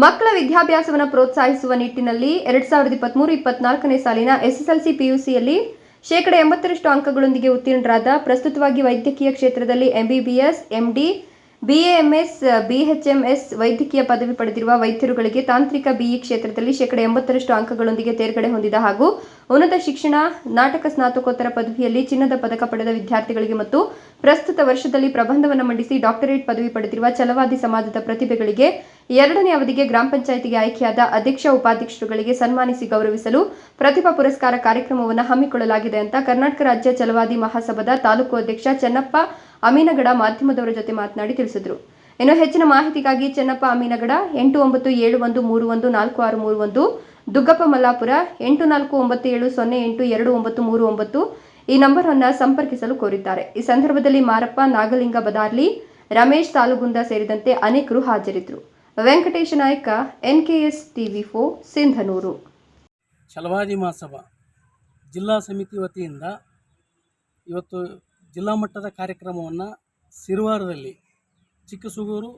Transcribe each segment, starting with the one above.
ಮಕ್ಕಳ ವಿದ್ಯಾಭ್ಯಾಸವನ್ನು ಪ್ರೋತ್ಸಾಹಿಸುವ ನಿಟ್ಟಿನಲ್ಲಿ 2023-24ನೇ ಸಾಲಿನ ಎಸ್ಎಸ್ಎಲ್ಸಿ ಪಿಯುಸಿಯಲ್ಲಿ 80% ಅಂಕಗಳೊಂದಿಗೆ ಉತ್ತೀರ್ಣರಾದ ಪ್ರಸ್ತುತವಾಗಿ ವೈದ್ಯಕೀಯ ಕ್ಷೇತ್ರದಲ್ಲಿ ಎಂಬಿಬಿಎಸ್, ಎಂಡಿ, ಬಿಎಎಂಎಸ್, ಬಿಎಚ್ಎಂಎಸ್ ವೈದ್ಯಕೀಯ ಪದವಿ ಪಡೆದಿರುವ ವೈದ್ಯರುಗಳಿಗೆ ತಾಂತ್ರಿಕ ಬಿಇ ಕ್ಷೇತ್ರದಲ್ಲಿ 80% ಅಂಕಗಳೊಂದಿಗೆ ತೇರ್ಗಡೆ ಹೊಂದಿದ ಹಾಗೂ ಉನ್ನತ ಶಿಕ್ಷಣ ನಾಟಕ ಸ್ನಾತಕೋತ್ತರ ಪದವಿಯಲ್ಲಿ ಚಿನ್ನದ ಪದಕ ಪಡೆದ ವಿದ್ಯಾರ್ಥಿಗಳಿಗೆ ಮತ್ತು ಪ್ರಸ್ತುತ ವರ್ಷದಲ್ಲಿ ಪ್ರಬಂಧವನ್ನು ಮಂಡಿಸಿ ಡಾಕ್ಟರೇಟ್ ಪದವಿ ಪಡೆದಿರುವ ಛಲವಾದಿ ಸಮಾಜದ ಪ್ರತಿಭೆಗಳಿಗೆ 2ನೇ ಅವಧಿಗೆ ಗ್ರಾಮ ಪಂಚಾಯಿತಿಗೆ ಆಯ್ಕೆಯಾದ ಅಧ್ಯಕ್ಷ ಉಪಾಧ್ಯಕ್ಷರುಗಳಿಗೆ ಸನ್ಮಾನಿಸಿ ಗೌರವಿಸಲು ಪ್ರತಿಭಾ ಪುರಸ್ಕಾರ ಕಾರ್ಯಕ್ರಮವನ್ನು ಹಮ್ಮಿಕೊಳ್ಳಲಾಗಿದೆ ಅಂತ ಕರ್ನಾಟಕ ರಾಜ್ಯ ಛಲವಾದಿ ಮಹಾಸಭಾದ ತಾಲೂಕು ಅಧ್ಯಕ್ಷ ಚೆನ್ನಪ್ಪ ಅಮೀನಗಡ ಮಾಧ್ಯಮದವರ ಜೊತೆ ಮಾತನಾಡಿ ತಿಳಿಸಿದರು. ಇನ್ನು ಹೆಚ್ಚಿನ ಮಾಹಿತಿಗಾಗಿ ಚೆನ್ನಪ್ಪ ಅಮೀನಗಡ 8971314631, ದುಗ್ಗಪ್ಪ ಮಲ್ಲಾಪುರ 8497082939 ಈ ನಂಬರನ್ನು ಸಂಪರ್ಕಿಸಲು ಕೋರಿದ್ದಾರೆ. ಈ ಸಂದರ್ಭದಲ್ಲಿ ಮಾರಪ್ಪ, ನಾಗಲಿಂಗ ಬದಾರ್ಲಿ, ರಮೇಶ್ ತಾಲುಗುಂದ ಸೇರಿದಂತೆ ಅನೇಕರು ಹಾಜರಿದ್ದರು. ವೆಂಕಟೇಶ ನಾಯಕ, NKS TV4 ಸಿಂಧನೂರು. ಛಲವಾದಿ ಮಹಾಸಭಾ ಜಿಲ್ಲಾ ಸಮಿತಿ ವತಿಯಿಂದ ಇವತ್ತು ಜಿಲ್ಲಾ ಮಟ್ಟದ ಕಾರ್ಯಕ್ರಮವನ್ನು ಸಿರುವಾರದಲ್ಲಿ ಚಿಕ್ಕಸುಗೂರು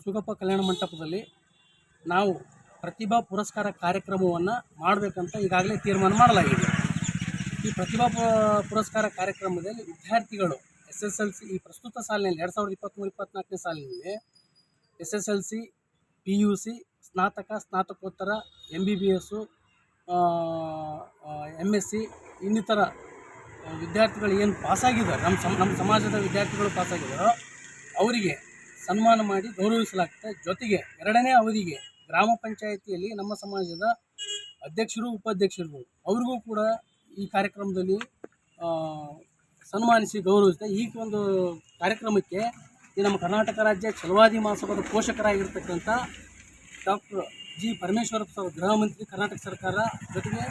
ಸುಗಪ್ಪ ಕಲ್ಯಾಣ ಮಂಟಪದಲ್ಲಿ ನಾವು ಪ್ರತಿಭಾ ಪುರಸ್ಕಾರ ಕಾರ್ಯಕ್ರಮವನ್ನು ಮಾಡಬೇಕಂತ ಈಗಾಗಲೇ ತೀರ್ಮಾನ ಮಾಡಲಾಗಿದೆ. ಈ ಪ್ರತಿಭಾ ಪುರಸ್ಕಾರ ಕಾರ್ಯಕ್ರಮದಲ್ಲಿ ವಿದ್ಯಾರ್ಥಿಗಳು SSLC ಈ ಪ್ರಸ್ತುತ ಸಾಲಿನಲ್ಲಿ 2023-24ನೇ ಸಾಲಿನಲ್ಲಿ SSLC, PUC, ಸ್ನಾತಕ, ಸ್ನಾತಕೋತ್ತರ, MBBS, MSc ಇನ್ನಿತರ ವಿದ್ಯಾರ್ಥಿಗಳು ಏನು ಪಾಸಾಗಿದ್ದಾರೆ, ನಮ್ಮ ಸಮಾಜದ ವಿದ್ಯಾರ್ಥಿಗಳು ಪಾಸಾಗಿದ್ದಾರೋ ಅವರಿಗೆ ಸನ್ಮಾನ ಮಾಡಿ ಗೌರವಿಸಲಾಗ್ತದೆ. ಜೊತೆಗೆ 2ನೇ ಅವಧಿಗೆ ಗ್ರಾಮ ಪಂಚಾಯಿತಿಯಲ್ಲಿ ನಮ್ಮ ಸಮಾಜದ ಅಧ್ಯಕ್ಷರು, ಉಪಾಧ್ಯಕ್ಷರುಗಳು ಅವರಿಗೂ ಕೂಡ ಈ ಕಾರ್ಯಕ್ರಮದಲ್ಲಿ ಸನ್ಮಾನಿಸಿ ಗೌರವಿಸಿದೆ. ಈ ಒಂದು ಕಾರ್ಯಕ್ರಮಕ್ಕೆ ಈ ನಮ್ಮ ಕರ್ನಾಟಕ ರಾಜ್ಯ ಛಲವಾದಿ ಮಹಾಸಭಾದ ಪೋಷಕರಾಗಿರ್ತಕ್ಕಂಥ ಡಾಕ್ಟರ್ ಜಿ ಪರಮೇಶ್ವರಪ್ಪ ಸರ್, ಗೃಹ ಮಂತ್ರಿ ಕರ್ನಾಟಕ ಸರ್ಕಾರ, ಜೊತೆಗೆ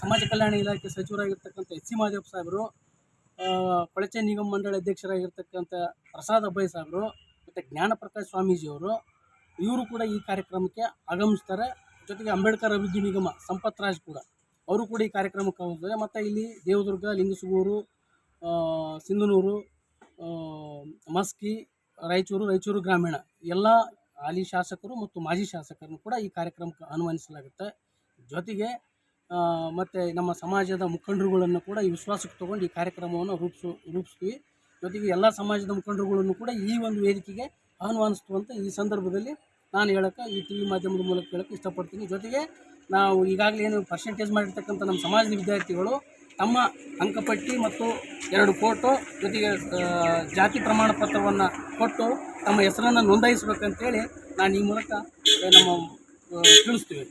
ಸಮಾಜ ಕಲ್ಯಾಣ ಇಲಾಖೆ ಸಚಿವರಾಗಿರ್ತಕ್ಕಂಥ SC ಮಾದೇವಪ್ಪ ಸಾಹೇಬರು, ಕೊಳಚೆ ನಿಗಮ ಮಂಡಳಿ ಅಧ್ಯಕ್ಷರಾಗಿರ್ತಕ್ಕಂಥ ಪ್ರಸಾದ್ ಅಬ್ಬಯ್ಯ ಸಾಹೇಬರು ಮತ್ತು ಜ್ಞಾನಪ್ರಕಾಶ್ ಸ್ವಾಮೀಜಿಯವರು ಇವರು ಕೂಡ ಈ ಕಾರ್ಯಕ್ರಮಕ್ಕೆ ಆಗಮಿಸ್ತಾರೆ. ಜೊತೆಗೆ ಅಂಬೇಡ್ಕರ್ ಅಭಿವೃದ್ಧಿ ನಿಗಮ ಸಂಪತ್ ರಾಜ್ ಕೂಡ ಅವರು ಕೂಡ ಈ ಕಾರ್ಯಕ್ರಮಕ್ಕೆ ಹೋಗ್ತಾರೆ. ಮತ್ತು ಇಲ್ಲಿ ದೇವದುರ್ಗ, ಲಿಂಗಸುಗೂರು, ಸಿಂಧನೂರು, ಮಸ್ಕಿ, ರಾಯಚೂರು ಗ್ರಾಮೀಣ ಎಲ್ಲ ಹಾಲಿ ಶಾಸಕರು ಮತ್ತು ಮಾಜಿ ಶಾಸಕರನ್ನು ಕೂಡ ಈ ಕಾರ್ಯಕ್ರಮಕ್ಕೆ ಆಹ್ವಾನಿಸಲಾಗುತ್ತೆ. ಜೊತೆಗೆ ಮತ್ತು ನಮ್ಮ ಸಮಾಜದ ಮುಖಂಡರುಗಳನ್ನು ಕೂಡ ಈ ವಿಶ್ವಾಸಕ್ಕೆ ತೊಗೊಂಡು ಈ ಕಾರ್ಯಕ್ರಮವನ್ನು ರೂಪಿಸ್ತೀವಿ. ಜೊತೆಗೆ ಎಲ್ಲ ಸಮಾಜದ ಮುಖಂಡರುಗಳನ್ನು ಕೂಡ ಈ ಒಂದು ವೇದಿಕೆಗೆ ಆಹ್ವಾನಿಸುವಂಥ ಈ ಸಂದರ್ಭದಲ್ಲಿ ನಾನು ಹೇಳೋಕ್ಕೆ ಈ TV ಮಾಧ್ಯಮದ ಮೂಲಕ ಹೇಳೋಕ್ಕೆ ಇಷ್ಟಪಡ್ತೀನಿ. ಜೊತೆಗೆ ನಾವು ಈಗಾಗಲೇ ಏನು ಪರ್ಸೆಂಟೇಜ್ ಮಾಡಿರ್ತಕ್ಕಂಥ ನಮ್ಮ ಸಮಾಜದ ವಿದ್ಯಾರ್ಥಿಗಳು ತಮ್ಮ ಅಂಕಪಟ್ಟಿ ಮತ್ತು 2 ಫೋಟೋ ಜೊತೆಗೆ ಜಾತಿ ಪ್ರಮಾಣ ಪತ್ರವನ್ನು ಕೊಟ್ಟು ತಮ್ಮ ಹೆಸರನ್ನು ನೋಂದಾಯಿಸಬೇಕಂತೇಳಿ ನಾನು ಈ ಮೂಲಕ ನಮ್ಮ ತಿಳಿಸ್ತೀವಿ.